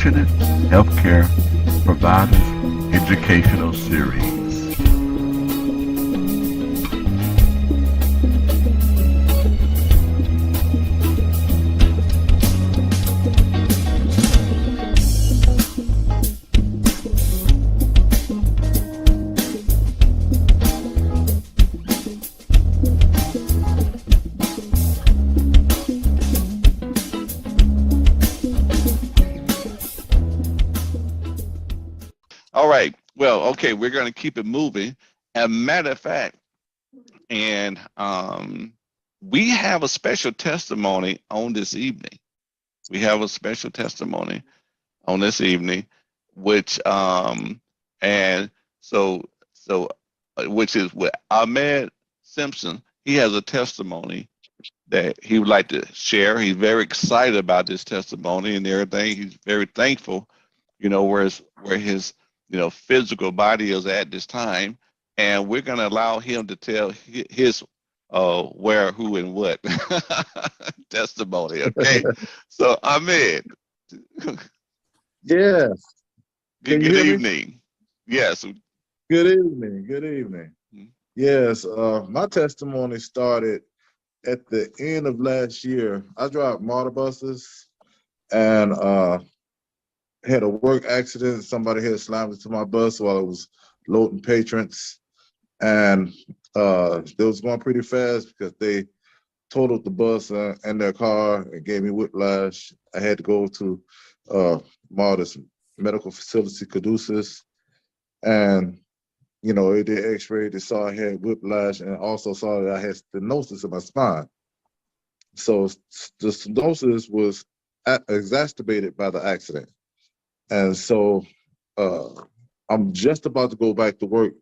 Passionate Healthcare Providers Educational Series. All right. Well, okay, we're going to keep it moving. As a matter of fact, and we have a special testimony on this evening. We have a special testimony on this evening, which and which is with Ahmed Simpson. He has a testimony that he would like to share. He's very excited about this testimony and everything. He's very thankful, where his physical body is at this time, and we're going to allow him to tell his where, who, and what testimony. Okay, so Ahmed, Yes. Can good you hear me? evening. Yes. Good evening. Good evening. Yes. My testimony started at the end of last year. I drive motor buses and had a work accident. Somebody had slammed into my bus while I was loading patrons. And they was going pretty fast because they totaled the bus and their car and gave me whiplash. I had to go to Martyrs Medical Facility, Caduceus, and they did X-ray. They saw I had whiplash and also saw that I had stenosis in my spine. So the stenosis was exacerbated by the accident, and so I'm just about to go back to work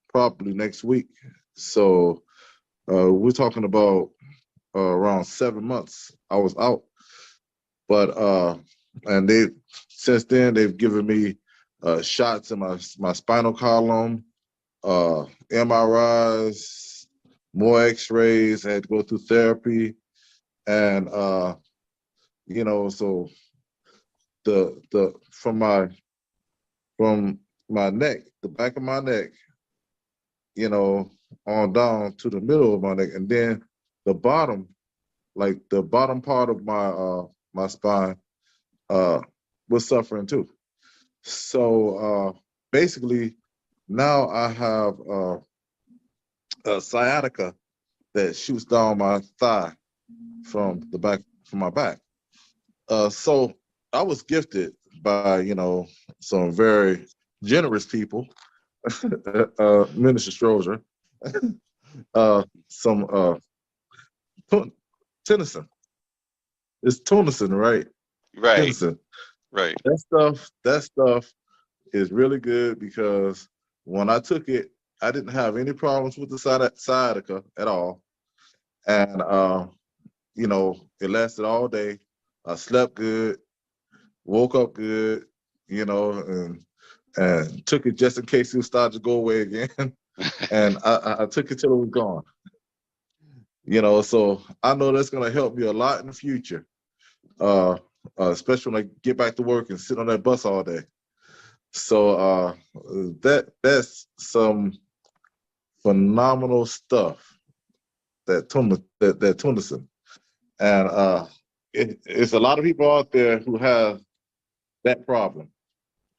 probably next week. So we're talking about around 7 months I was out, but and since then they've given me shots in my spinal column, MRIs, more X-rays. I had to go through therapy, and so the from my neck, the back of my neck, on down to the middle of my neck, and then the bottom, like the bottom part of my spine, was suffering too. So basically, now I have a sciatica that shoots down my thigh from my back. So I was gifted by some very generous people, Minister Stroger, some Tennyson. It's Tennyson, right? Right. Tennyson. Right. That stuff is really good because when I took it, I didn't have any problems with the sciatica at all. And it lasted all day. I slept good, woke up good, and took it just in case it started to go away again. And I took it till it was gone. So I know that's gonna help me a lot in the future. Especially when I get back to work and sit on that bus all day. So that's some phenomenal stuff that Tennyson. And it's a lot of people out there who have that problem.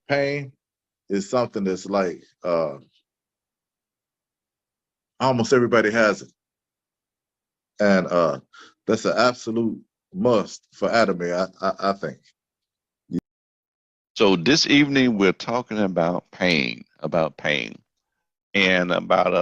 Pain is something that's like almost everybody has it. And that's an absolute must for Adame, I think. So this evening we're talking about pain, and about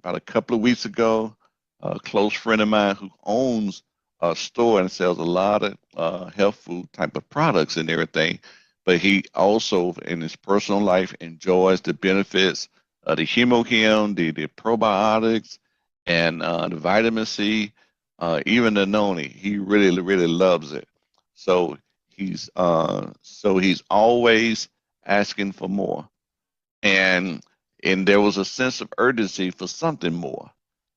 a couple of weeks ago, a close friend of mine who owns a store and sells a lot of health food type of products and everything, but he also in his personal life enjoys the benefits of the HemoHymn, the probiotics, and the vitamin C, even the Noni. He really, really loves it. So he's always asking for more, and there was a sense of urgency for something more,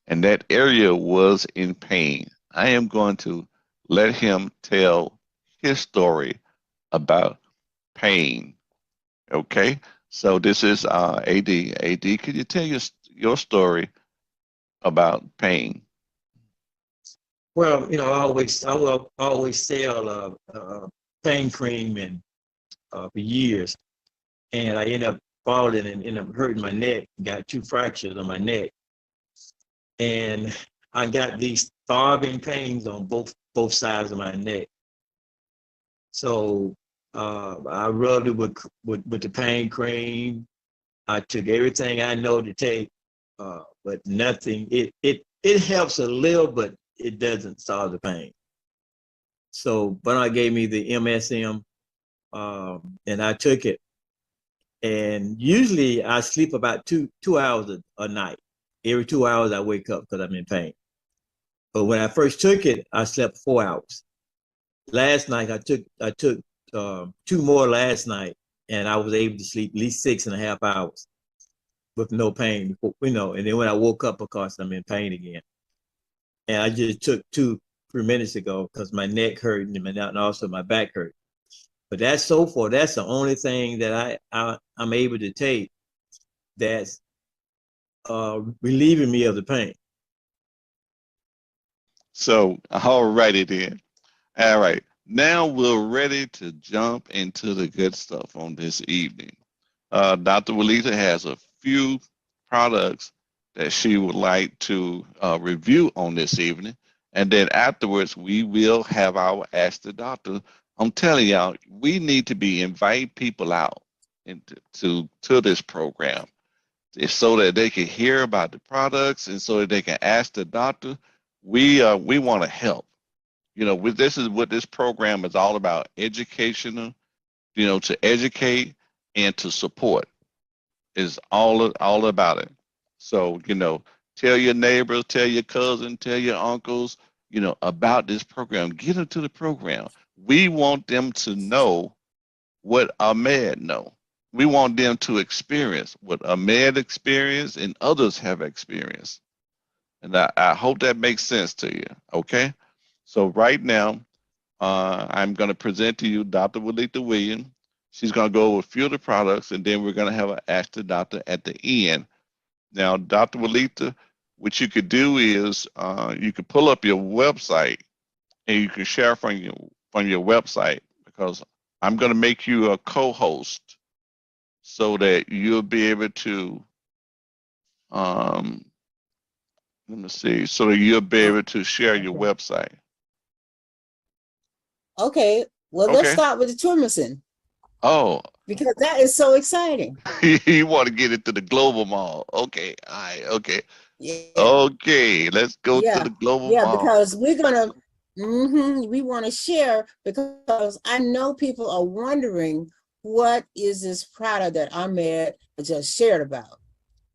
and that area was in pain. I am going to let him tell his story about pain. Okay, so this is AD. AD, could you tell your story about pain? Well, I will always sell pain cream and for years, and I ended up falling and ended up hurting my neck. Got 2 fractures on my neck, and I got these throbbing pains on both sides of my neck. So I rubbed it with the pain cream. I took everything I know to take, but nothing. It helps a little, but it doesn't solve the pain. So Bernard gave me the MSM, and I took it. And usually I sleep about two hours a night. Every 2 hours I wake up because I'm in pain. But when I first took it, I slept 4 hours. Last night I took 2 more last night, and I was able to sleep at least 6.5 hours with no pain. And then when I woke up, of course, I'm in pain again. And I just took 2-3 minutes ago because my neck hurt and also my back hurt. But that's the only thing that I'm able to take that's relieving me of the pain. So, all righty then. All right. Now we're ready to jump into the good stuff on this evening. Dr. Walita has a few products that she would like to review on this evening. And then afterwards, we will have our Ask the Doctor. I'm telling y'all, we need to be inviting people out to this program so that they can hear about the products and so that they can ask the doctor. We want to help. This is what this program is all about: educational. To educate and to support is all about it. So tell your neighbors, tell your cousins, tell your uncles, about this program. Get them to the program. We want them to know what Ahmed know. We want them to experience what Ahmed experienced and others have experienced. And I hope that makes sense to you. Okay. So right now, I'm going to present to you Dr. Walita Williams. She's going to go over a few of the products, and then we're going to have an Ask the Doctor at the end. Now, Dr. Walita, what you could do is you could pull up your website and you can share from your website, because I'm going to make you a co-host so that you'll be able to let me see, so that you'll be able to share your website. Okay, well, let's start with the Tourmaline. Oh. Because that is so exciting. You want to get into the global mall. Okay, all right, okay. Yeah. Okay, let's go to the global mall. Because we're going to, we want to share, because I know people are wondering, what is this product that Ahmed just shared about?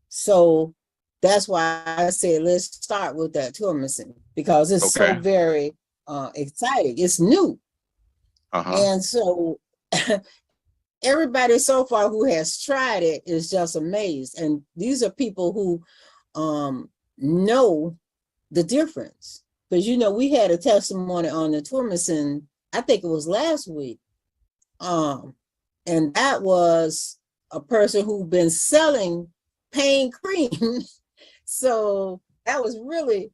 So that's why I said, let's start with that Tourmaline, because it's so very exciting. It's new. And so everybody so far who has tried it is just amazed. And these are people who know the difference. Because, we had a testimony on the Tourmaline, I think it was last week. And that was a person who'd been selling pain cream. So that was really,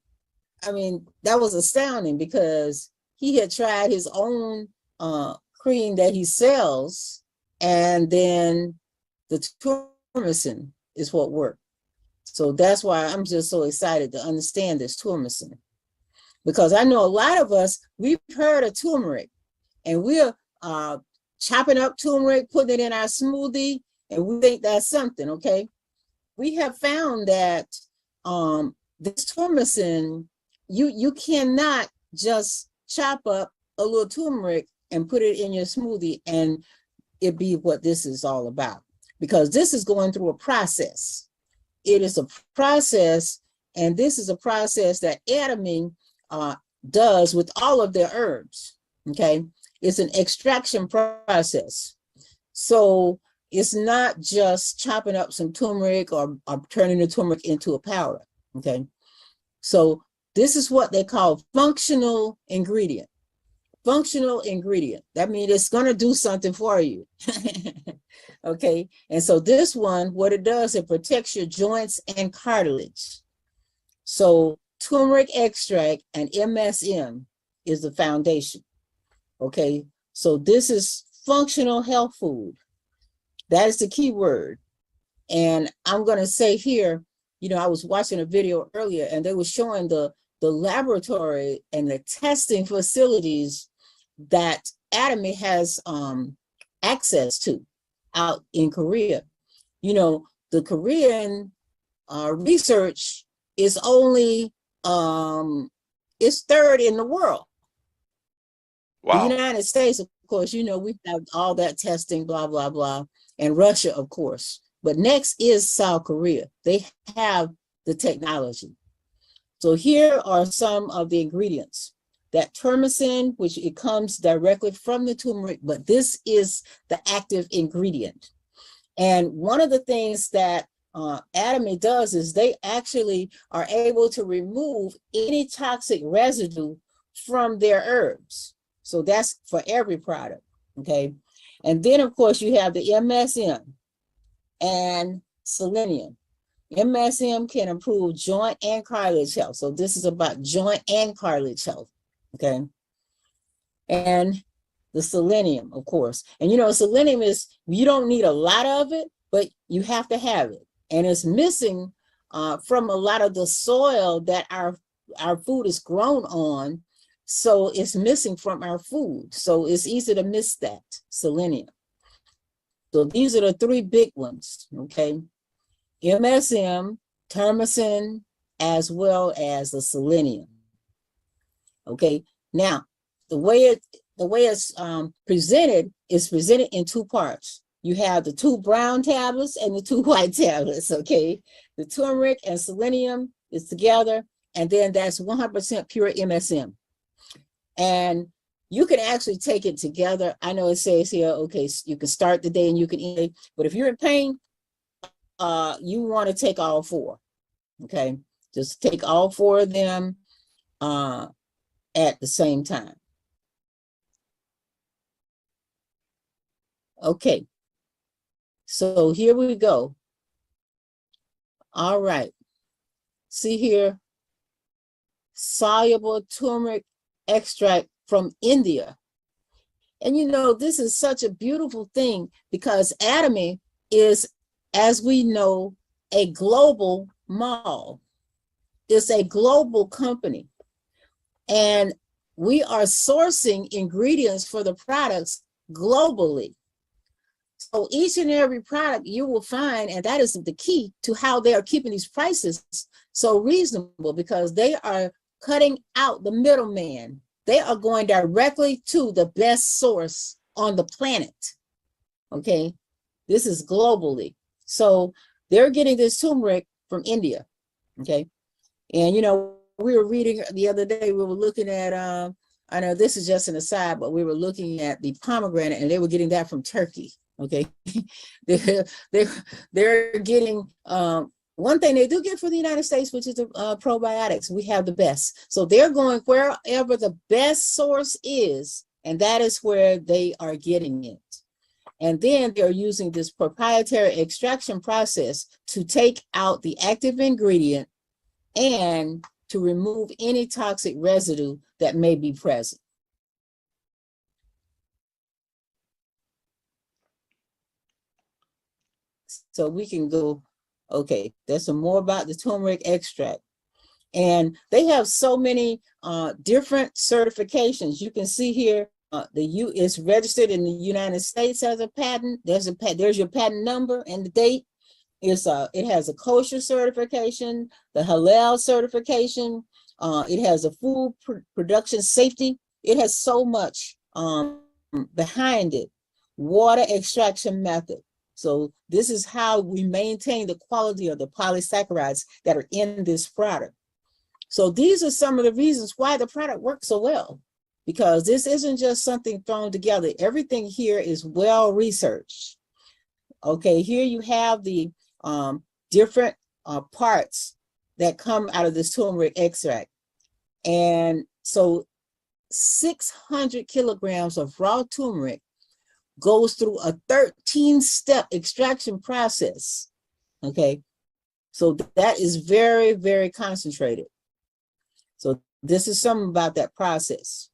that was astounding, because he had tried his own cream that he sells, and then the Tourmaline is what worked. So that's why I'm just so excited to understand this Tourmaline, because I know a lot of us, we've heard of turmeric, and we're chopping up turmeric, putting it in our smoothie, and we think that's something. Okay, we have found that this Tourmaline, you cannot just chop up a little turmeric and put it in your smoothie and it be what this is all about, because this is going through a process. It is a process, and this is a process that Adamine does with all of their herbs. Okay, it's an extraction process. So it's not just chopping up some turmeric or turning the turmeric into a powder. Okay, so this is what they call functional ingredient. functional ingredient. That means it's going to do something for you. Okay. And so this one, what it does, it protects your joints and cartilage. So turmeric extract and MSM is the foundation. Okay. So this is functional health food. That is the key word. And I'm going to say here, you know, I was watching a video earlier and they were showing the laboratory and the testing facilities that Atomy has access to out in Korea. You know, the Korean research is only, it's third in the world. Wow. The United States, of course, you know, we have all that testing, blah, blah, blah, and Russia, of course. But next is South Korea. They have the technology. So here are some of the ingredients. That termicin, which it comes directly from the turmeric, but this is the active ingredient. And one of the things that Atomy does is they actually are able to remove any toxic residue from their herbs. So that's for every product, okay? And then, of course, you have the MSM and selenium. MSM can improve joint and cartilage health. So this is about joint and cartilage health, okay? And the selenium, of course. And you know, selenium is, you don't need a lot of it, but you have to have it. And it's missing from a lot of the soil that our food is grown on. So it's missing from our food. So it's easy to miss that, selenium. So these are the three big ones, okay? MSM, termicin, as well as the selenium. Okay, now the way it's presented is presented in two parts. You have the 2 brown tablets and the 2 white tablets. Okay, the turmeric and selenium is together, and then that's 100% pure MSM. And you can actually take it together. I know it says here, okay, so you can start the day and you can eat it, but if you're in pain, you want to take all 4. Okay, just take all 4 of them at the same time. Okay, so here we go. All right, see here, soluble turmeric extract from India. And you know, this is such a beautiful thing because Atomy is, as we know, a global mall. It's a global company. And we are sourcing ingredients for the products globally. So each and every product you will find, and that is the key to how they are keeping these prices so reasonable, because they are cutting out the middleman. They are going directly to the best source on the planet. Okay, this is globally. So they're getting this turmeric from India. Okay, and you know, we were reading the other day, we were looking at, I know this is just an aside, but we were looking at the pomegranate and they were getting that from Turkey. Okay, they're getting, one thing they do get for the United States, which is the probiotics. We have the best. So they're going wherever the best source is, and that is where they are getting it. And then they're using this proprietary extraction process to take out the active ingredient and to remove any toxic residue that may be present. So we can go, okay, there's some more about the turmeric extract. And they have so many different certifications. You can see here, it's registered in the United States as a patent. There's your patent number and the date. It has a kosher certification, the halal certification. It has a food production safety. It has so much behind it. Water extraction method. So this is how we maintain the quality of the polysaccharides that are in this product. So these are some of the reasons why the product works so well, because this isn't just something thrown together. Everything here is well researched. Okay, here you have the different parts that come out of this turmeric extract. And so 600 kilograms of raw turmeric goes through a 13-step extraction process. Okay, so that is very, very concentrated. So this is something about that process.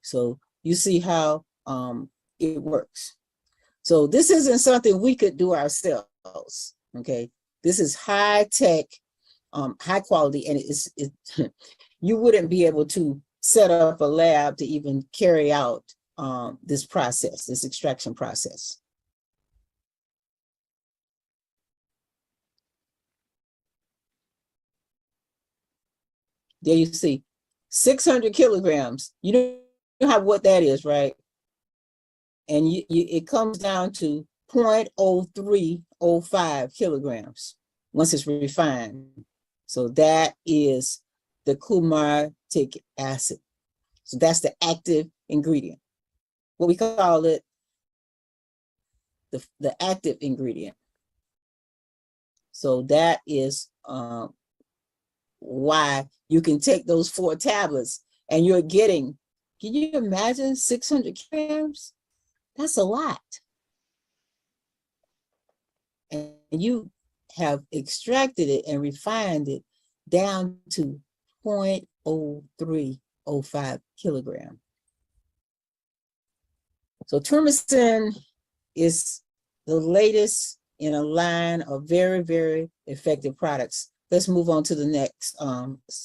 So you see how it works. So this isn't something we could do ourselves. Okay, this is high tech, high quality, and you wouldn't be able to set up a lab to even carry out this process, this extraction process. There you see, 600 kilograms. You know how what that is, right? And it comes down to 0.0305 kilograms once it's refined. So that is the coumatic acid. So that's the active ingredient. What we call it, the active ingredient. So that is why you can take those 4 tablets and you're getting, can you imagine 600 grams? That's a lot. And you have extracted it and refined it down to 0.0305 kilogram. So turmeric is the latest in a line of very, very effective products. Let's move on to the next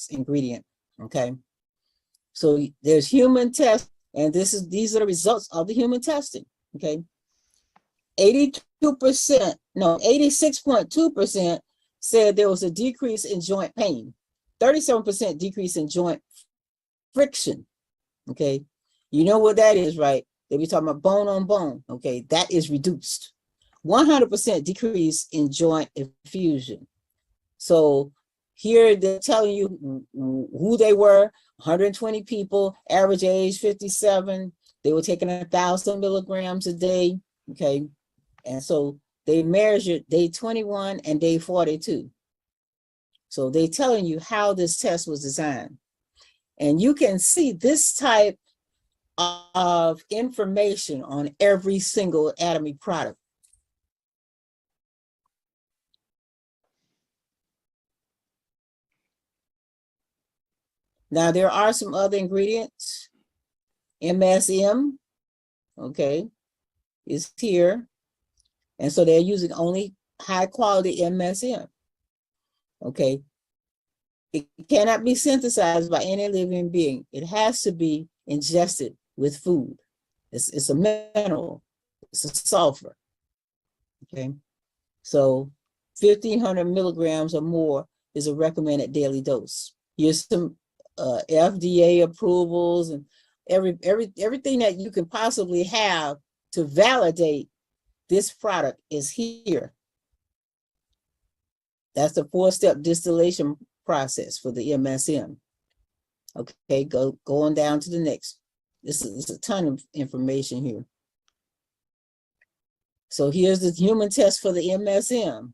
ingredient, okay? So there's human test, and these are the results of the human testing, okay? 86.2% said there was a decrease in joint pain, 37% decrease in joint friction, okay? You know what that is, right? They be talking about bone on bone, okay? That is reduced. 100% decrease in joint effusion. So here they're telling you who they were, 120 people, average age 57. They were taking 1,000 milligrams a day, okay? And so they measured day 21 and day 42. So they're telling you how this test was designed. And you can see this type of information on every single Atomy product. Now, there are some other ingredients. MSM, okay, is here. And so they're using only high quality MSM, okay? It cannot be synthesized by any living being. It has to be ingested with food. It's a mineral, it's a sulfur, okay? So 1,500 milligrams or more is a recommended daily dose. Here's some FDA approvals and everything that you can possibly have to validate this product is here. That's the 4-step distillation process for the MSM. Okay, go on down to the next. This is a ton of information here. So here's the human test for the MSM.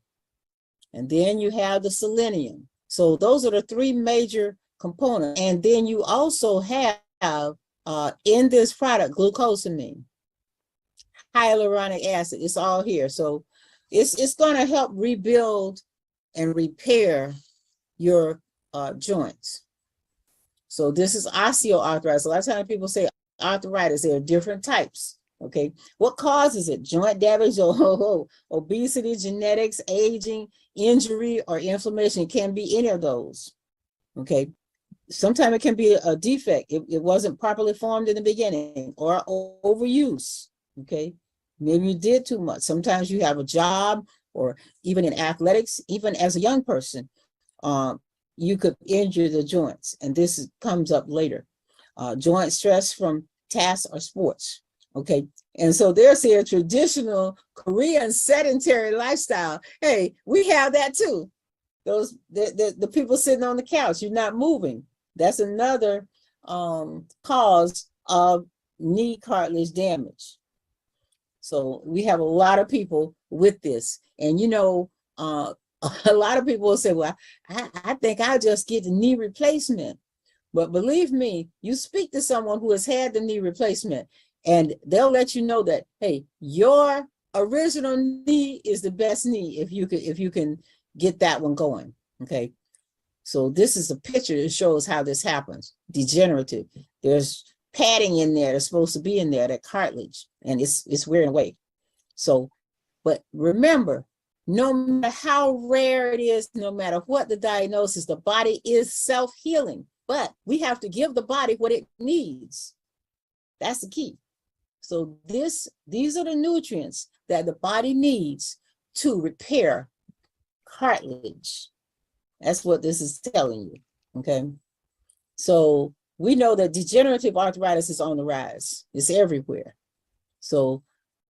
And then you have the selenium. So those are the 3 major components. And then you also have in this product glucosamine, hyaluronic acid. It's all here. So it's going to help rebuild and repair your joints. So this is osteoarthritis. A lot of times people say arthritis. There are different types. Okay, what causes it? Joint damage or obesity, genetics, aging, injury, or inflammation. It can be any of those. Okay, sometimes it can be a defect. It wasn't properly formed in the beginning, or overuse. Okay, maybe you did too much. Sometimes you have a job, or even in athletics, even as a young person, you could injure the joints, and this comes up later. Joint stress from tasks or sports. Okay, and so there's a traditional Korean sedentary lifestyle. Hey, we have that too. Those the people sitting on the couch, you're not moving. That's another cause of knee cartilage damage. So we have a lot of people with this, and you know, a lot of people will say, "Well, I think I'll just get the knee replacement." But believe me, you speak to someone who has had the knee replacement, and they'll let you know that, hey, your original knee is the best knee if you can get that one going. Okay. So this is a picture that shows how this happens. Degenerative. There's padding in there that's supposed to be in there, that cartilage, and it's wearing away. So, but remember, no matter how rare it is, no matter what the diagnosis, the body is self-healing, but we have to give the body what it needs. That's the key. So these are the nutrients that the body needs to repair cartilage. That's what this is telling you, okay? So we know that degenerative arthritis is on the rise. It's everywhere. So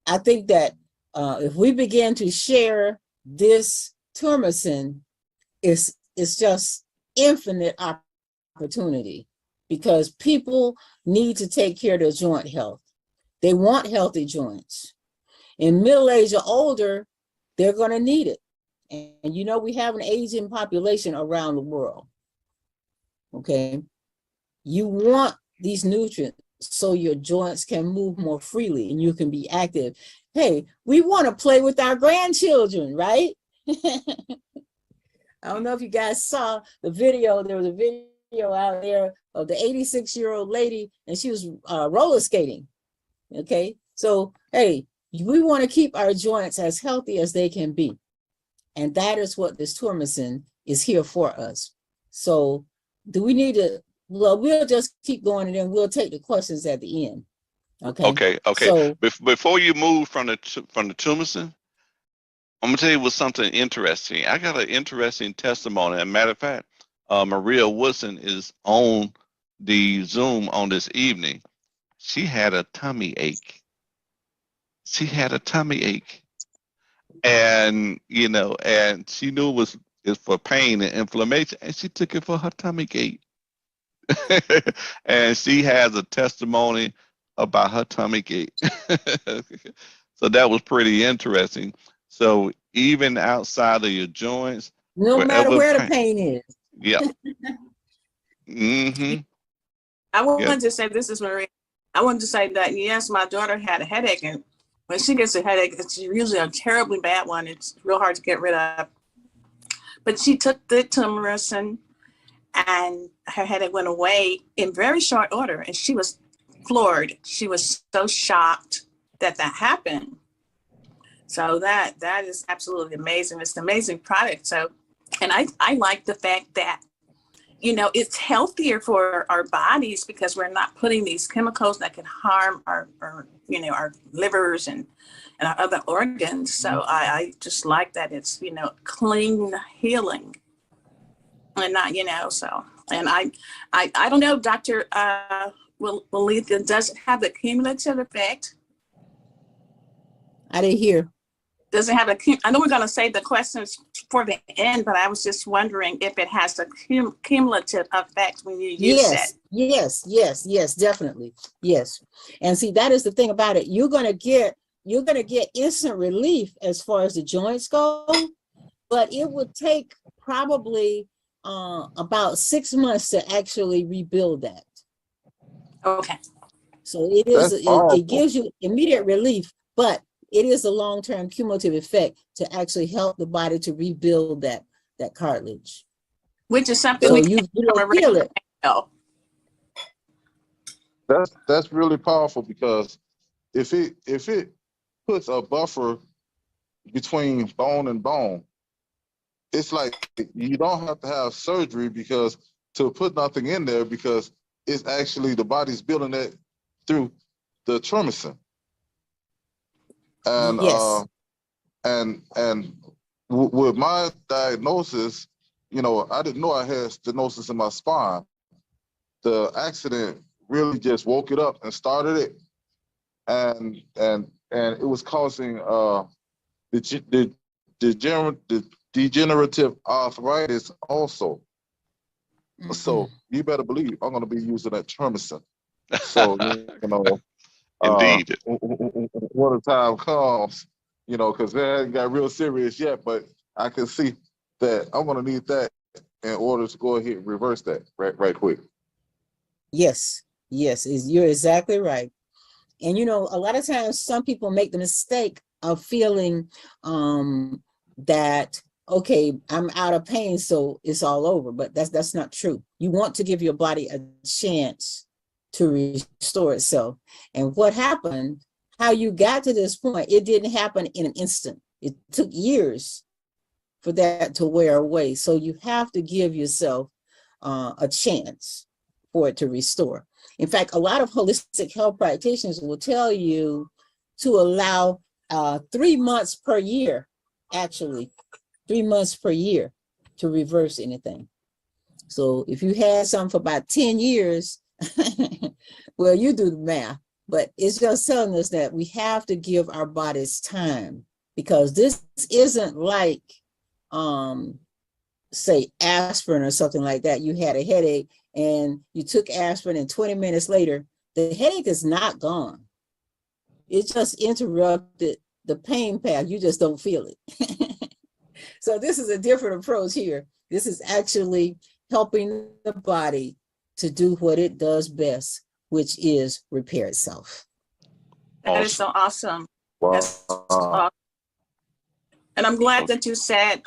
I think that if we begin to share this Turmacin, it's just infinite opportunity, because people need to take care of their joint health. They want healthy joints. In middle age or older, they're going to need it. And you know, we have an aging population around the world. Okay. You want these nutrients so your joints can move more freely and you can be active. Hey, we want to play with our grandchildren, right? I don't know if you guys saw the video. There was a video out there of the 86-year-old lady, and she was roller skating. Okay. So, hey, we want to keep our joints as healthy as they can be. And that is what this Turmacin is here for us. So do we need to, well, we'll just keep going and then we'll take the questions at the end. Okay. Okay. So before you move from the Turmacin, I'm gonna tell you what's something interesting. I got an interesting testimony. As a matter of fact, Maria Woodson is on the Zoom on this evening. She had a tummy ache. And and she knew it's for pain and inflammation, and she took it for her tummy ache. And she has a testimony about her tummy ache. So that was pretty interesting. So even outside of your joints, no matter where the pain is. Yeah. Mm-hmm. I wanted to say, this is Maria. I wanted to say that, yes, my daughter had a headache, and when she gets a headache, it's usually a terribly bad one. It's real hard to get rid of. But she took the Turmacin, and her headache went away in very short order, and she was floored. She was so shocked that happened. So that is absolutely amazing. It's an amazing product. So, and I like the fact that, it's healthier for our bodies because we're not putting these chemicals that can harm our livers and our other organs. So I just like that it's, clean healing and not, so, and I don't know, Dr. Waleetha, does it have the cumulative effect? I didn't hear. Does it have I know we're going to save the questions for the end, but I was just wondering if it has a cumulative effect when you use it. Yes, definitely. Yes. And see, that is the thing about it. You're going to get instant relief as far as the joints go, but it would take probably about 6 months to actually rebuild that. Okay. So it gives you immediate relief, but it is a long-term cumulative effect to actually help the body to rebuild that cartilage. Which is something so we you don't feel it. That's really powerful, because if it puts a buffer between bone and bone, it's like you don't have to have surgery because to put nothing in there, because it's actually the body's building that through the Turmacin. And yes. And with my diagnosis, I didn't know I had stenosis in my spine. The accident really just woke it up and started it, and it was causing the degenerative arthritis also. Mm-hmm. So you better believe I'm going to be using that Turmacin. So Indeed. When the time comes, because they ain't got real serious yet, but I can see that I'm going to need that in order to go ahead and reverse that right quick. Yes, yes, you're exactly right. And you know, a lot of times some people make the mistake of feeling that, okay, I'm out of pain, so it's all over. But that's not true. You want to give your body a chance to restore itself. And what happened, how you got to this point, it didn't happen in an instant. It took years for that to wear away. So you have to give yourself a chance for it to restore. In fact, a lot of holistic health practitioners will tell you to allow 3 months per year, actually, 3 months per year to reverse anything. So if you had something for about 10 years, well, you do the math, but it's just telling us that we have to give our bodies time, because this isn't like, say, aspirin or something like that. You had a headache and you took aspirin, and 20 minutes later, the headache is not gone. It just interrupted the pain path. You just don't feel it. So this is a different approach here. This is actually helping the body to do what it does best, which is repair itself. That is so awesome. Wow. That's so awesome. And I'm glad that you said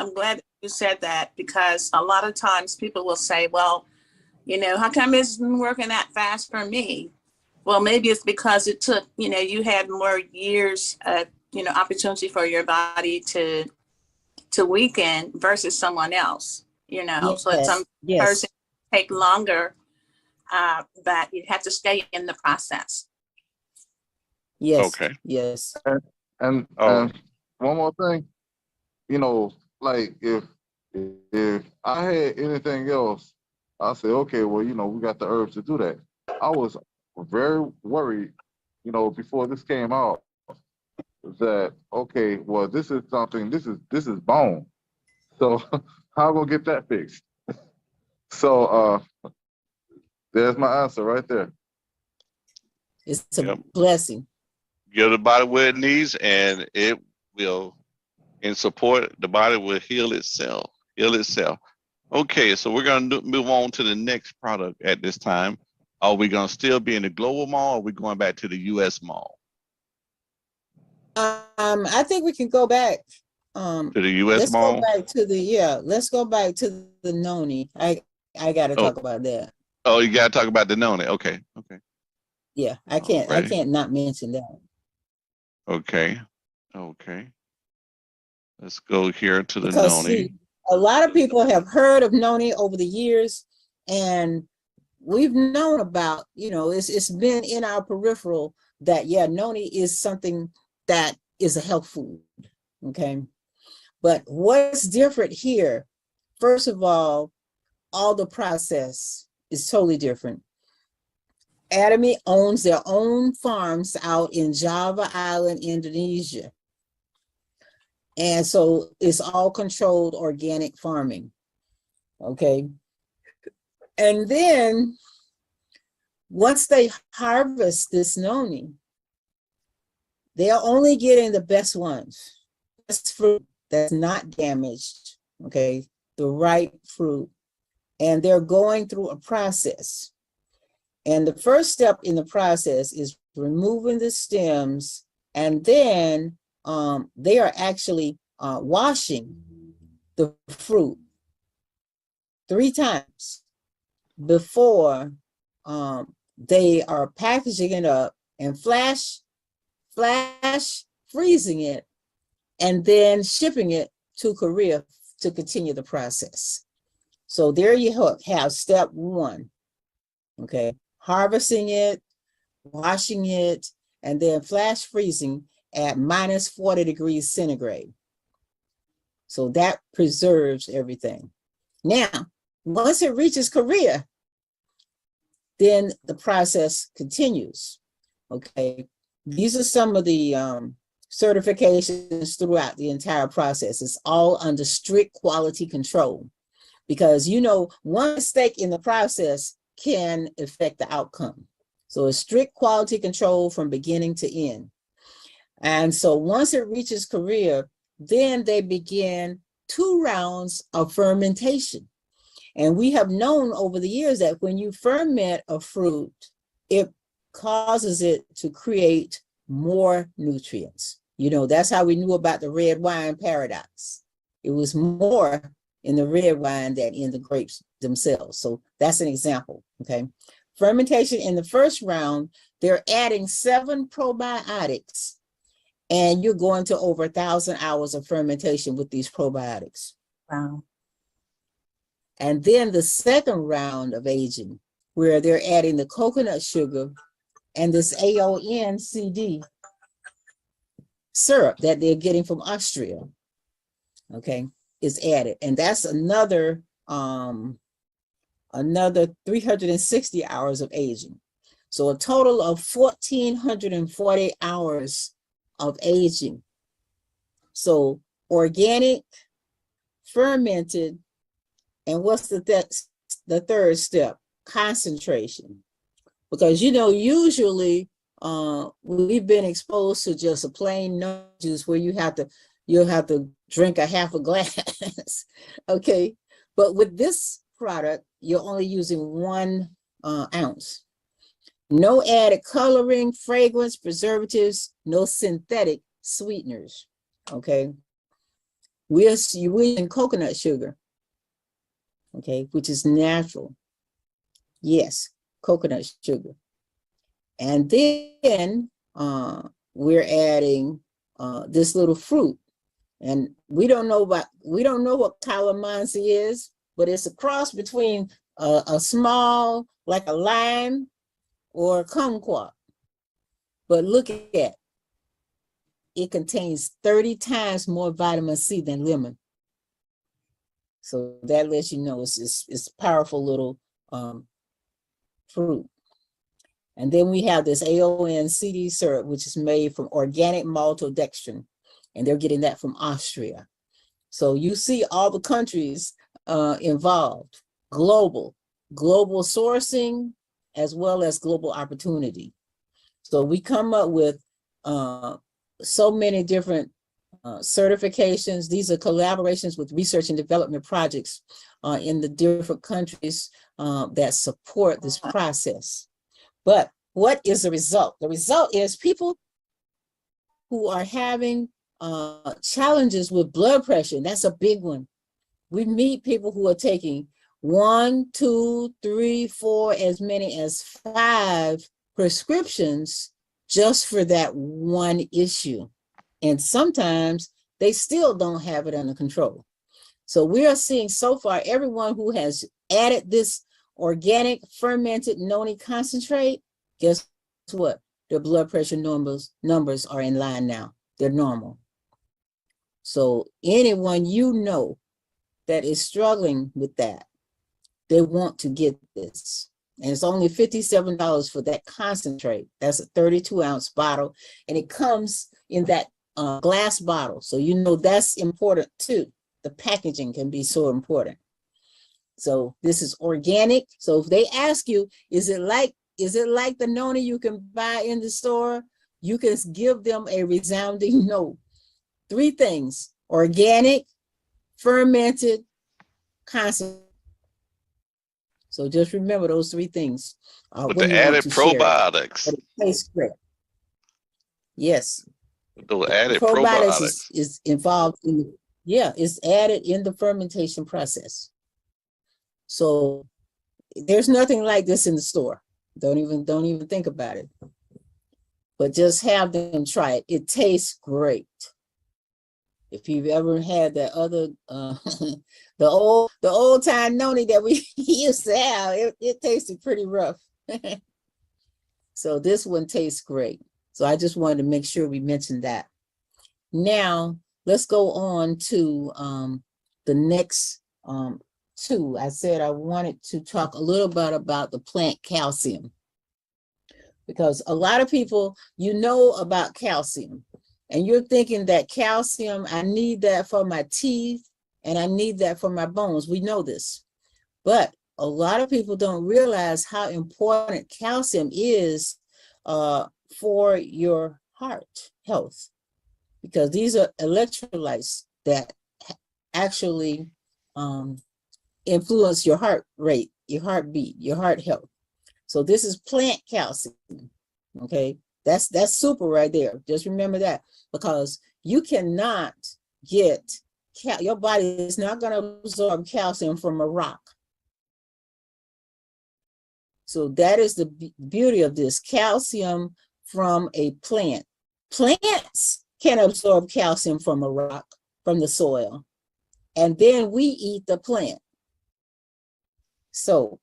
that, because a lot of times people will say, well, you know, how come it's been working that fast for me? Well, maybe it's because it took, you know, you had more years of, you know, opportunity for your body to weaken versus someone else, you know. Yes, So some yes. person take longer, but you have to stay in the process. Yes. Okay. Yes. And one more thing, you know, like if I had anything else, I say, okay, well, you know, we got the herbs to do that. I was very worried, you know, before this came out, that okay, well, this is something. This is bone. So how am I gonna get that fixed? So there's my answer right there. It's a blessing. Give the body what it needs, and it will, in support, the body will heal itself. Okay, so we're going to move on to the next product at this time. Are we going to still be in the global mall, or are we going back to the U.S. mall? I think we can go back. To the U.S. mall? Let's go back to the Noni. I got to talk about that. Oh, you got to talk about the Noni. Okay. Yeah, I can't not mention that. Okay. Let's go here to the Because Noni. see, a lot of people have heard of Noni over the years, and we've known about, you know, it's been in our peripheral that, yeah, Noni is something that is a health food, okay? But what's different here, first of all the process is totally different. Atomy owns their own farms out in Java Island, Indonesia. And so it's all controlled organic farming, okay? And then once they harvest this Noni, they're only getting the best ones. Best fruit that's not damaged, okay? The ripe fruit. And they're going through a process. And the first step in the process is removing the stems, and then they are actually washing the fruit 3 times before they are packaging it up and flash freezing it, and then shipping it to Korea to continue the process. So there you have step 1, okay? Harvesting it, washing it, and then flash freezing at minus 40 degrees centigrade. So that preserves everything. Now, once it reaches Korea, then the process continues, okay? These are some of the certifications throughout the entire process. It's all under strict quality control, because, you know, one mistake in the process can affect the outcome. So it's strict quality control from beginning to end. And so once it reaches Korea, then they begin 2 rounds of fermentation. And we have known over the years that when you ferment a fruit, it causes it to create more nutrients. You know, that's how we knew about the red wine paradox. It was more in the red wine than in the grapes themselves. So that's an example, okay? Fermentation in the first round, they're adding 7 probiotics, and you're going to over 1,000 hours of fermentation with these probiotics. Wow. And then the second round of aging, where they're adding the coconut sugar and this AONCD syrup that they're getting from Austria, okay, is added. And that's another 360 hours of aging. So a total of 1,440 hours of aging. So organic, fermented, and what's the third step? Concentration. Because, you know, usually we've been exposed to just a plain no juice where you'll have to drink a half a glass. Okay. But with this product, you're only using 1 ounce. No added coloring, fragrance, preservatives, no synthetic sweeteners. Okay. We're using coconut sugar, okay, which is natural. Yes, coconut sugar. And then we're adding this little fruit. And we don't know what calamansi is, but it's a cross between a small, like a lime, or a kumquat. But look at it. It contains 30 times more vitamin C than lemon. So that lets you know it's powerful little fruit. And then we have this AONCD syrup, which is made from organic maltodextrin, and they're getting that from Austria. So you see all the countries involved, global sourcing, as well as global opportunity. So we come up with so many different certifications. These are collaborations with research and development projects in the different countries that support this process. But what is the result? The result is people who are having challenges with blood pressure, and that's a big one. We meet people who are taking 1, 2, 3, 4, as many as 5 prescriptions just for that one issue. And sometimes they still don't have it under control. So we are seeing so far everyone who has added this organic fermented Noni concentrate, guess what? Their blood pressure numbers are in line now. They're normal. So anyone you know that is struggling with that, they want to get this. And it's only $57 for that concentrate. That's a 32-ounce bottle. And it comes in that glass bottle. So you know that's important too. The packaging can be so important. So this is organic. So if they ask you, is it like the Noni you can buy in the store? You can give them a resounding no. 3 things: organic, fermented, concentrate. So just remember those 3 things. With the added probiotics. It tastes great. Yes. Those added probiotics is involved in, it's added in the fermentation process. So there's nothing like this in the store. Don't even think about it. But just have them try it. It tastes great. If you've ever had that other the old time Noni that we used to have, it tasted pretty rough. So this one tastes great. So I just wanted to make sure we mentioned that. Now let's go on to the next 2. I said I wanted to talk a little bit about the plant calcium, because a lot of people, you know about calcium, and you're thinking that calcium, I need that for my teeth and I need that for my bones. We know this, but a lot of people don't realize how important calcium is for your heart health, because these are electrolytes that actually influence your heart rate, your heartbeat, your heart health. So this is plant calcium. Okay, that's super right there. Just remember that, because you cannot get your body is not going to absorb calcium from a rock. So that is the beauty of this, calcium from a plant. Plants can absorb calcium from a rock, from the soil, and then we eat the plant. So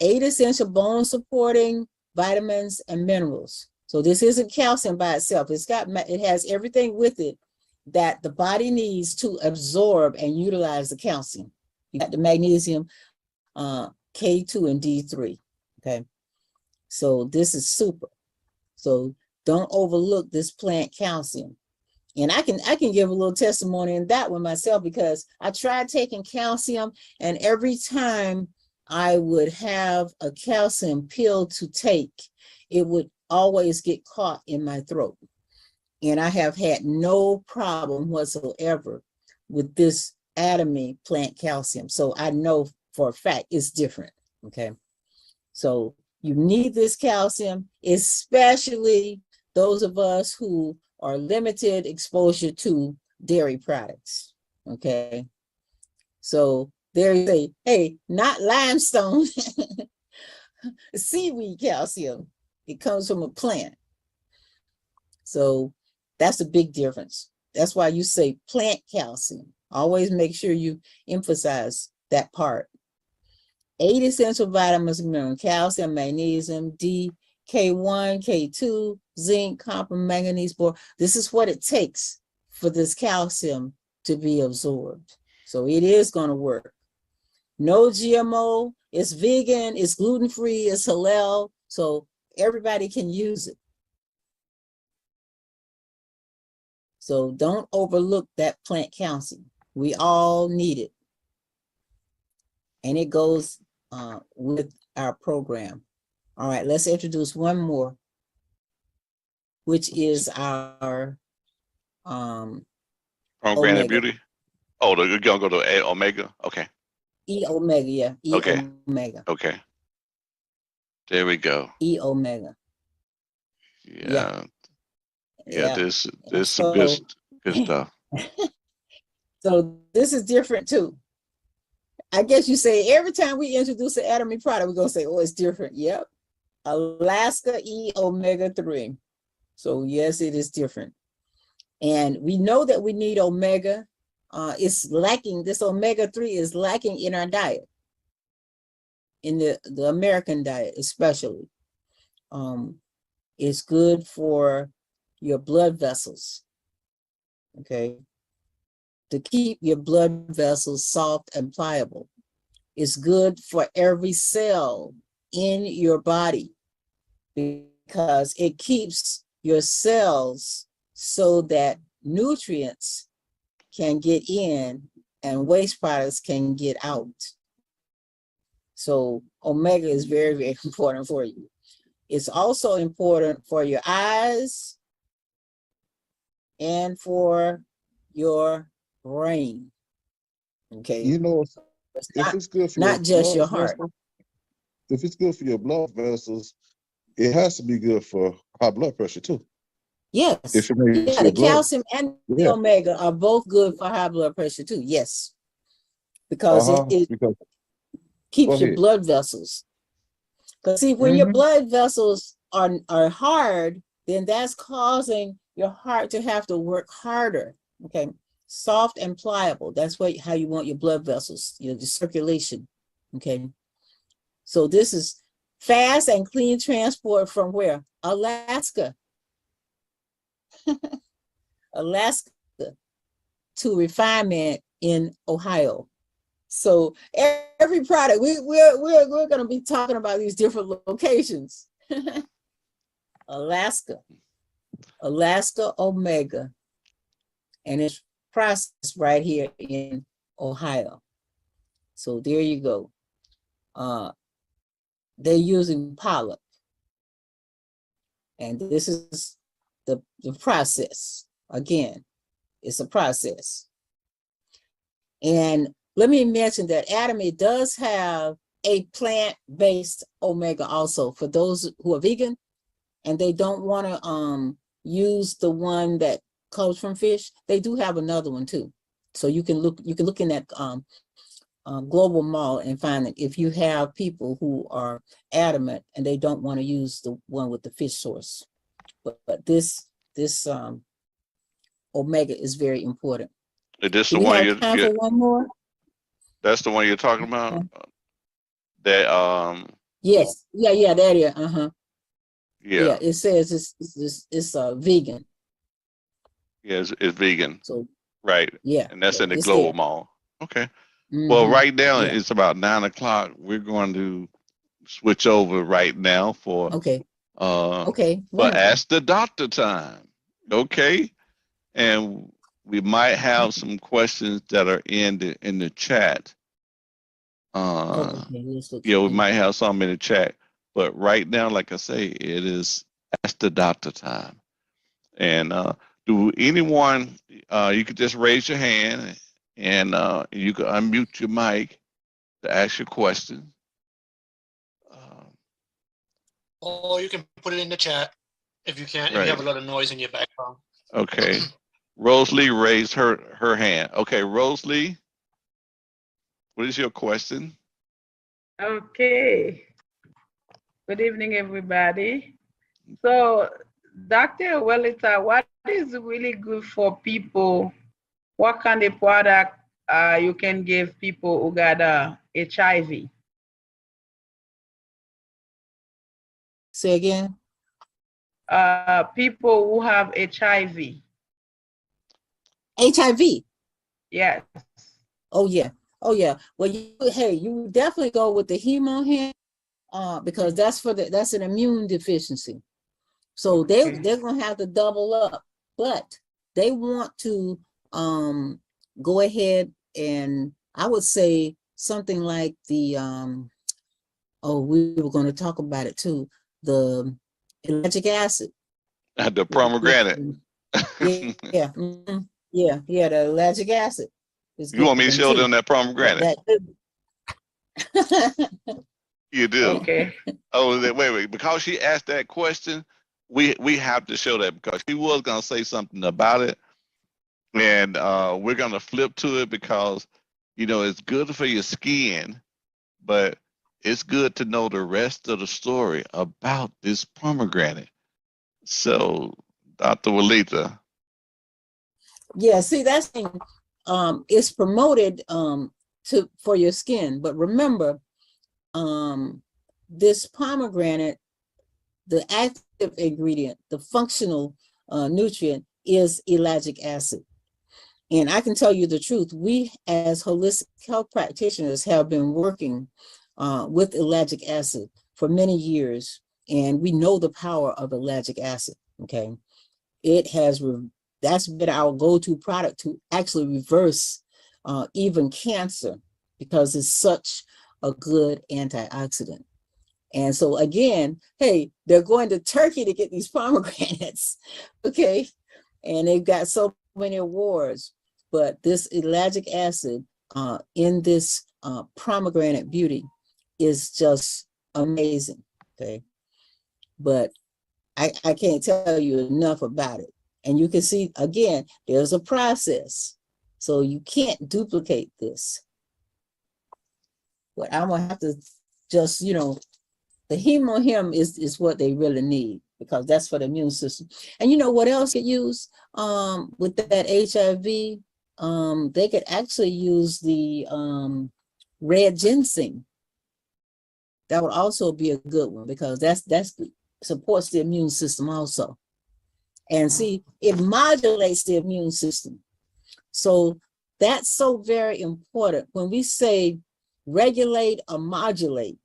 8 essential bone supporting vitamins and minerals. So this isn't calcium by itself. It has everything with it that the body needs to absorb and utilize the calcium. You got the magnesium, K2 and D3. Okay, so this is super. So don't overlook this plant calcium. And I can give a little testimony in that one myself, because I tried taking calcium, and every time I would have a calcium pill to take, it would always get caught in my throat. And I have had no problem whatsoever with this Atomy plant calcium. So I know for a fact it's different. Okay. So you need this calcium, especially those of us who are limited exposure to dairy products. Okay. So there you say, hey, not limestone, seaweed calcium. It comes from a plant. So that's a big difference. That's why you say plant calcium. Always make sure you emphasize that part. 8 essential vitamins and minerals: calcium, magnesium, D, K1, K2, zinc, copper, manganese, boron. This is what it takes for this calcium to be absorbed. So it is going to work. No GMO, it's vegan, it's gluten-free, it's halal, so everybody can use it. So don't overlook that plant calcium. We all need it. And it goes with our program. All right, let's introduce one more, which is our Pomegranate omega. Beauty. Oh, you're gonna go to Omega? Okay. E-omega, yeah. Okay. E-omega. Okay. There we go. E-omega. Yeah. Yeah, Yeah. there's some good stuff. So this is different too. I guess you say every time we introduce an Atomy product, we're gonna say, oh, it's different. Yep. Alaska E-omega 3. So yes, it is different. And we know that we need omega. It's lacking, this omega 3 is lacking in our diet, in the American diet especially. It's good for your blood vessels, okay? To keep your blood vessels soft and pliable. It's good for every cell in your body because it keeps your cells so that nutrients can get in and waste products can get out. So omega is very, very important for you. It's also important for your eyes and for your brain. Okay. You know, if it's good for not just your heart. vessels, if it's good for your blood vessels, it has to be good for high blood pressure too. Yes. If it makes the calcium and the omega are both good for high blood pressure too. Yes. Because it keeps your blood vessels. Because see, when your blood vessels are hard, then that's causing your heart to have to work harder. Okay. Soft and pliable. That's how you want your blood vessels, the circulation. Okay. So this is fast and clean transport from where? Alaska. Alaska to refinement in Ohio. So every product, we're going to be talking about these different locations. Alaska Omega, and it's processed right here in Ohio. So there you go. They're using pollock, and this is the process. Again, it's a process. And let me mention that Adamant does have a plant-based omega also for those who are vegan and they don't want to use the one that comes from fish. They do have another one too. So you can look in that global mall and find that if you have people who are adamant and they don't want to use the one with the fish source. But this omega is very important. Is this Do the we one have time for one more? That's the one you're talking about? That Yes. Yeah, that is. yeah. It says it's vegan. Yeah, it's vegan. So Right. yeah. And that's in the it's global there. mall. Okay. Well, Mhm. right now Yeah. it's about 9 o'clock. We're going to switch over right now for Okay. for Wonderful. Ask the Doctor time. Okay. And we might have some questions that are in the chat. Okay. Yeah, we might have some in the chat. But right now, like I say, it is Ask the Doctor time. And do anyone, you could just raise your hand and you can unmute your mic to ask your question. Or you can put it in the chat if you can, if Right. you have a lot of noise in your background. Okay. Rosalie raised her hand. Okay, Rosalie, what is your question? Okay. Good evening, everybody. So, Dr. Wellita, what is really good for people? What kind of product you can give people who got HIV? Say again. People who have HIV. HIV. Yes. Oh yeah. Well, you definitely go with the HemoHymn, because that's an immune deficiency. So they're gonna have to double up, but they want to go ahead and I would say something like the we were going to talk about it too, the ellagic acid. The pomegranate. Yeah, the ellagic acid. You want me to show them that pomegranate? You do. Okay. Oh, wait. Because she asked that question, we have to show that because she was gonna say something about it, and we're gonna flip to it because it's good for your skin, but it's good to know the rest of the story about this pomegranate. So, Dr. Walita. Yeah, see, that's it's promoted for your skin, but remember, this pomegranate, the active ingredient, the functional nutrient is ellagic acid. And I can tell you the truth, we as holistic health practitioners have been working with ellagic acid for many years, and we know the power of ellagic acid, okay? That's been our go-to product to actually reverse even cancer because it's such a good antioxidant. And so again, hey, they're going to Turkey to get these pomegranates, okay? And they've got so many awards, but this ellagic acid in this pomegranate beauty is just amazing, okay? But I can't tell you enough about it. And you can see, again, there's a process. So you can't duplicate this. But I'm gonna have to just, the HemoHymn is what they really need because that's for the immune system. And you know what else could use with that HIV? They could actually use the red ginseng. That would also be a good one because that's supports the immune system also. And see, it modulates the immune system. So that's so very important when we say regulate or modulate,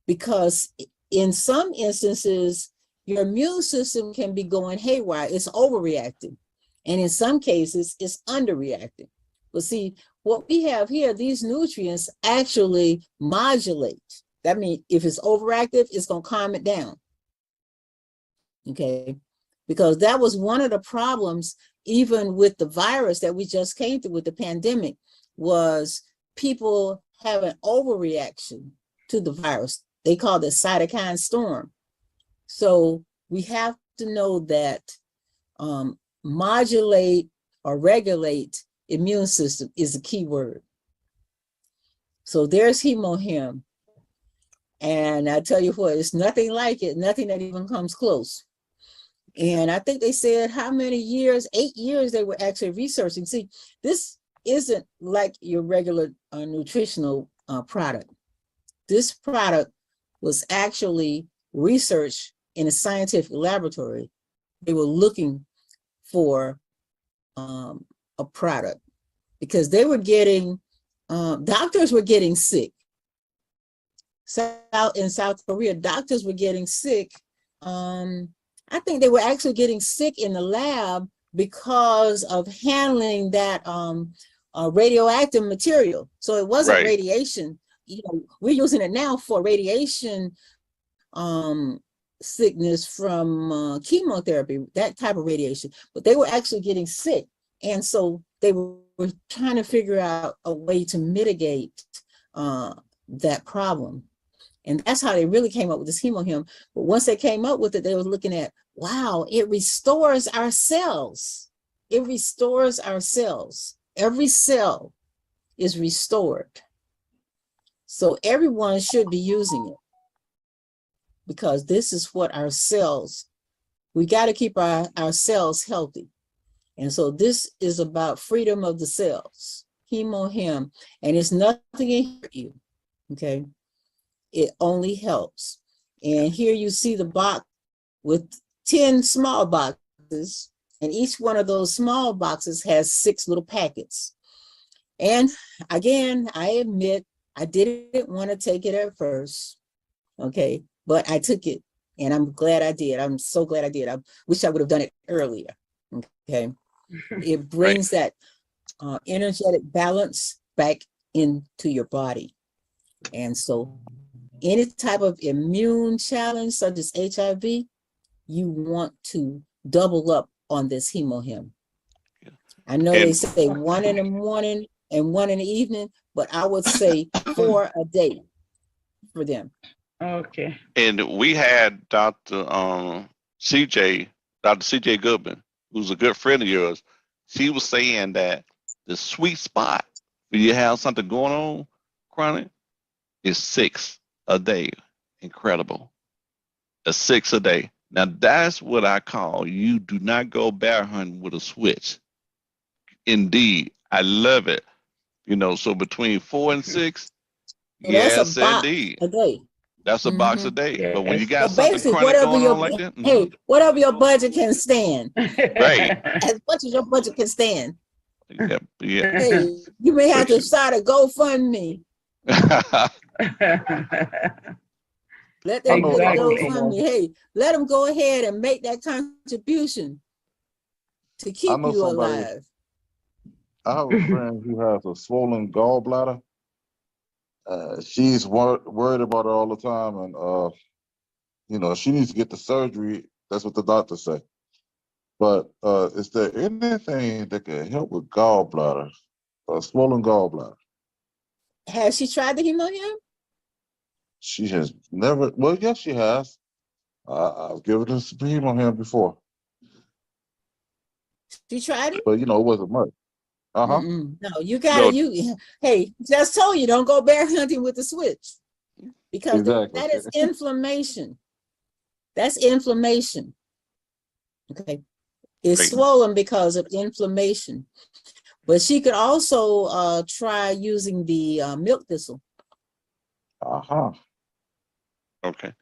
because in some instances, your immune system can be going haywire. It's overreacting. And in some cases, it's underreacting. But see, what we have here, these nutrients actually modulate. That means if it's overactive, it's going to calm it down. Okay. Because that was one of the problems, even with the virus that we just came through with the pandemic, was people have an overreaction to the virus. They call it cytokine storm. So we have to know that modulate or regulate immune system is a key word. So there's HemoHymn. And I tell you what, it's nothing like it, nothing that even comes close. And I think they said how many years, 8 years they were actually researching. See, this isn't like your regular nutritional product. This product was actually researched in a scientific laboratory. They were looking for a product because they were getting, doctors were getting sick. In South Korea, doctors were getting sick. I think they were actually getting sick in the lab because of handling that radioactive material. So it wasn't radiation. You know, we're using it now for radiation sickness from chemotherapy, that type of radiation. But they were actually getting sick. And so they were trying to figure out a way to mitigate that problem. And that's how they really came up with this HemoHymn. But once they came up with it, they were looking at, wow, it restores our cells. It restores our cells. Every cell is restored. So everyone should be using it because this is what our cells, we got to keep our cells healthy. And so this is about freedom of the cells, HemoHymn, and it's nothing to hurt you, okay? It only helps. And here you see the box with 10 small boxes, and each one of those small boxes has 6 little packets. And again, I admit I didn't want to take it at first, okay? But I took it, and I'm glad I did. I'm so glad I did. I wish I would have done it earlier, okay? It brings that energetic balance back into your body. And so any type of immune challenge, such as HIV, you want to double up on this HemoHymn. I know they say 1 in the morning and 1 in the evening, but I would say 4 a day for them. Okay. And we had Dr. CJ Goodman, who's a good friend of yours. She was saying that the sweet spot when you have something going on chronic is 6 a day. Incredible. A 6 a day. Now that's what I call you do not go bear hunting with a switch. Indeed. I love it. You know, so between 4 and 6, So yes, that's a box indeed. a day. That's a box a day. Yes. But when you got So something basically, chronic whatever going your on like that, hey, whatever your budget can stand, right. as much as your budget can stand. Yeah, yeah. Hey, you may have to start a GoFundMe. Let them get a GoFundMe. Hey, let them go ahead and make that contribution to keep you alive. I have a friend who has a swollen gallbladder. She's worried about it all the time, and you know, she needs to get the surgery. That's what the doctors say. But is there anything that can help with gallbladder, swollen gallbladder? Has she tried the HemoHymn? She has never. Well, yes, she has. I've given her some HemoHymn before. She tried it, but you know, it wasn't much. No, you gotta. Hey, just told you, don't go bear hunting with the switch, because that is inflammation. That's inflammation. Okay, it's swollen because of inflammation. But she could also try using the milk thistle. Okay.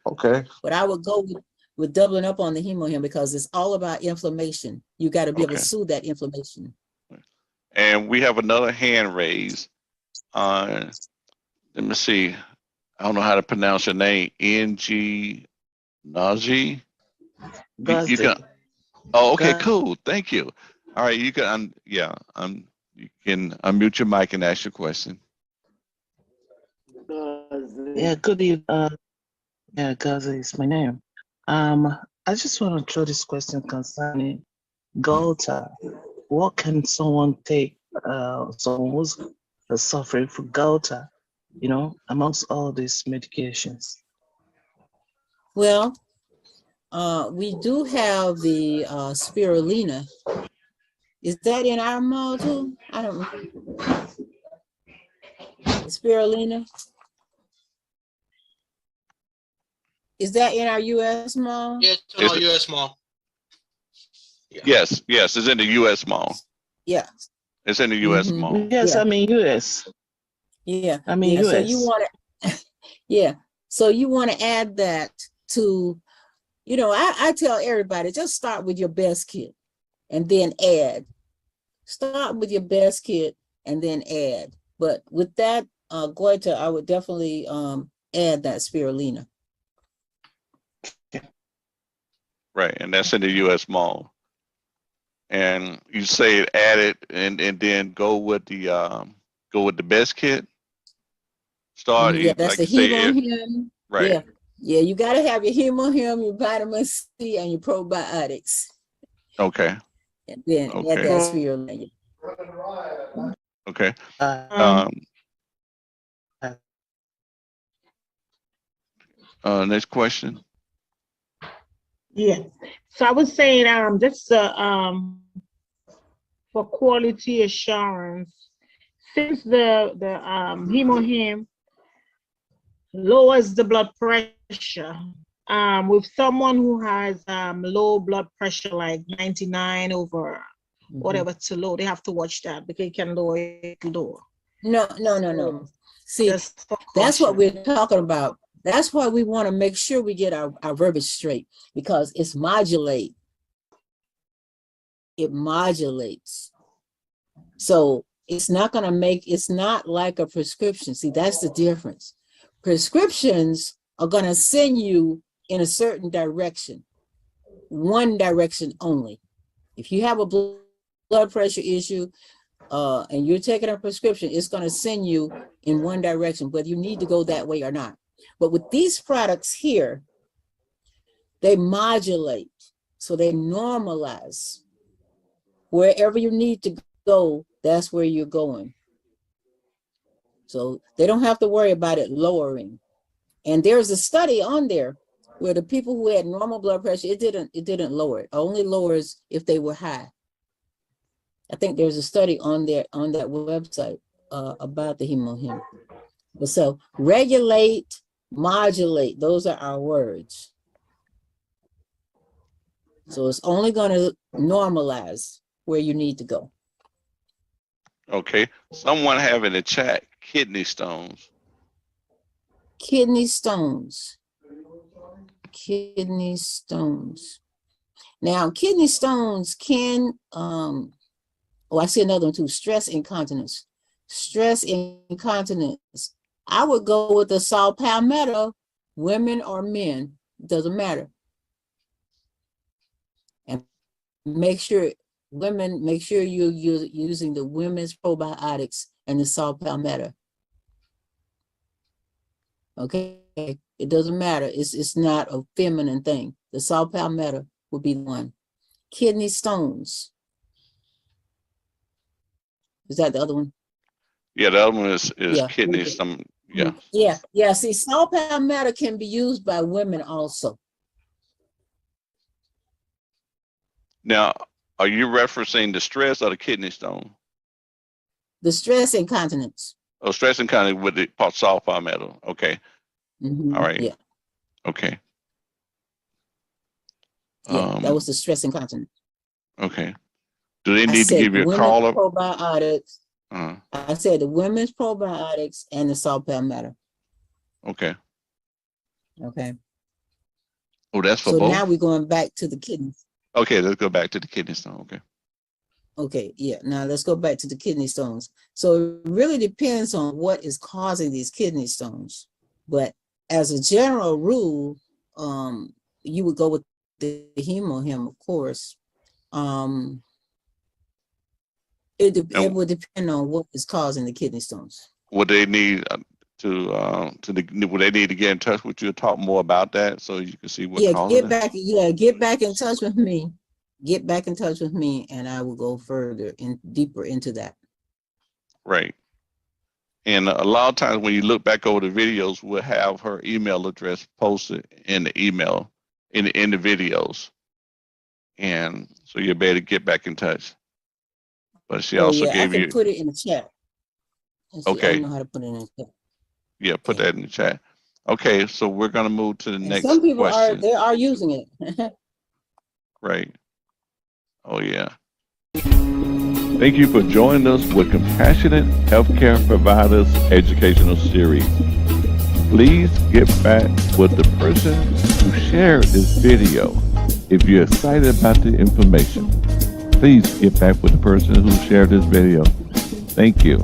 But I would go with doubling up on the HemoHymn because it's all about inflammation. You got to be able to soothe that inflammation. And we have another hand raised. Let me see. I don't know how to pronounce your name. N-G Naji. You can. Oh, okay, cool. Thank you. All right, you can. You can unmute your mic and ask your question. Yeah, good evening. Yeah, Gaza is my name. I just want to throw this question concerning Gauta. What can someone take? Someone who's suffering from gout, amongst all these medications? Well, we do have the spirulina. Is that in our mall too? I don't know. Spirulina. Is that in our U.S. mall? Yeah, it's in our U.S. mall. Yeah. Yes, it's in the U.S. mall. Yeah. It's in the U.S. mall. Yes, Yeah. I mean U.S. Yeah. I mean U.S. So you want to, yeah. So you want to add that to, I tell everybody, just start with your best kit and then add. Start with your best kit and then add. But with that, goiter, I would definitely add that spirulina. Right, and that's in the U.S. mall. And you say add it and then go with the best kit. Start. Yeah, that's like the you say, HemoHymn. right. Yeah, you got to have your HemoHymn, your vitamin C, and your probiotics. Okay. And then add that spirulina. Okay. Next question. Yeah. So I was saying, just for quality assurance, since the HemoHymn lowers the blood pressure, with someone who has low blood pressure, like 99 over whatever to low, they have to watch that because it can lower it lower. No. See, that's what we're talking about. That's why we want to make sure we get our verbiage straight, because it's modulate. It modulates. So it's not going to it's not like a prescription. See, that's the difference. Prescriptions are going to send you in a certain direction, one direction only. If you have a blood pressure issue and you're taking a prescription, it's going to send you in one direction, whether you need to go that way or not. But with these products here, they modulate, so they normalize. Wherever you need to go, that's where you're going. So they don't have to worry about it lowering. And there's a study on there where the people who had normal blood pressure, it didn't lower it. It only lowers if they were high. I think there's a study on that website about the HemoHymn. So regulate, modulate, those are our words. So it's only going to normalize where you need to go. Okay. Someone have in the chat kidney stones. Kidney stones. Kidney stones. Now, kidney stones can, I see another one too, stress incontinence. Stress incontinence. I would go with the saw palmetto, women or men, doesn't matter. And make sure you're using the women's probiotics and the saw palmetto. Okay, it doesn't matter. It's not a feminine thing. The saw palmetto would be one. Kidney stones. Is that the other one? Yeah, the other one is kidney stone. Yeah. Yeah. See, saw palmetto can be used by women also. Now, are you referencing the stress or the kidney stone? The stress incontinence. Oh, stress incontinence with the saw palmetto. Okay. Mm-hmm. All right. Yeah. Okay. Yeah, that was the stress incontinence. Okay. Do they need to give you a call up? Probiotics. I said the women's probiotics and the saw palmetto. Okay. Okay. Oh, that's for both? So now we're going back to the kidneys. Okay, let's go back to the kidney stone. Okay. Okay, yeah. Now let's go back to the kidney stones. So it really depends on what is causing these kidney stones. But as a general rule, you would go with the HemoHymn, of course. It would depend on what is causing the kidney stones. Would they need would they need to get in touch with you to talk more about that so you can see what causing it? Get back in touch with me. Get back in touch with me, and I will go further and deeper into that. Right. And a lot of times when you look back over the videos, we'll have her email address posted in the email, in the videos. And so you'll be able to get back in touch. But she also yeah, gave I can you, put it in the chat. Let's see, I okay, know how to put it in the chat. yeah, put that in the chat. Okay, so we're gonna move to the And next some people question. they are using it. Right. Oh yeah. Thank you for joining us with Compassionate Healthcare Providers Educational Series. Please get back with the person who shared this video. If you're excited about the information, please get back with the person who shared this video. Thank you.